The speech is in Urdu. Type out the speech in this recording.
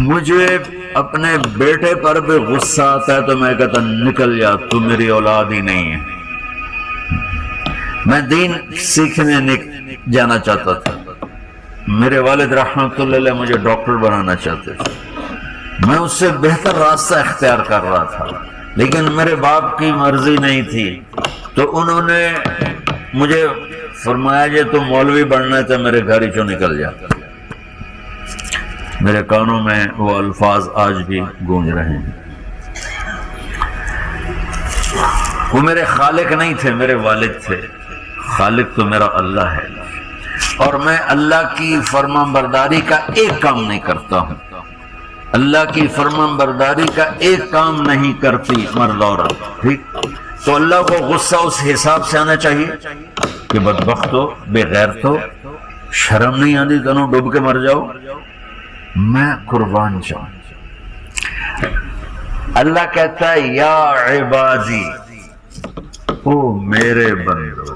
مجھے اپنے بیٹے پر بھی غصہ آتا ہے تو میں کہتا نکل جا، تو میری اولاد ہی نہیں ہے۔ میں دین سیکھنے جانا چاہتا تھا، میرے والد رحمۃ اللہ علیہ مجھے ڈاکٹر بنانا چاہتے تھے، میں اس سے بہتر راستہ اختیار کر رہا تھا، لیکن میرے باپ کی مرضی نہیں تھی، تو انہوں نے مجھے فرمایا جی تو مولوی بننا ہے تو میرے گھر ہی چوں نکل جا۔ میرے کانوں میں وہ الفاظ آج بھی گونج رہے ہیں۔ وہ میرے خالق نہیں تھے، میرے والد تھے، خالق تو میرا اللہ ہے، اور میں اللہ کی فرمان برداری کا ایک کام نہیں کرتا ہوں، اللہ کی فرمان برداری کا ایک کام نہیں کرتی مرد عورت، ٹھیک؟ تو اللہ کو غصہ اس حساب سے آنا چاہیے کہ بدبخت ہو، بے غیرت ہو، شرم نہیں آتی تنوں ڈوب کے مر جاؤ۔ میں قربان جاؤں، اللہ کہتا ہے یا عبادی، او میرے بندو،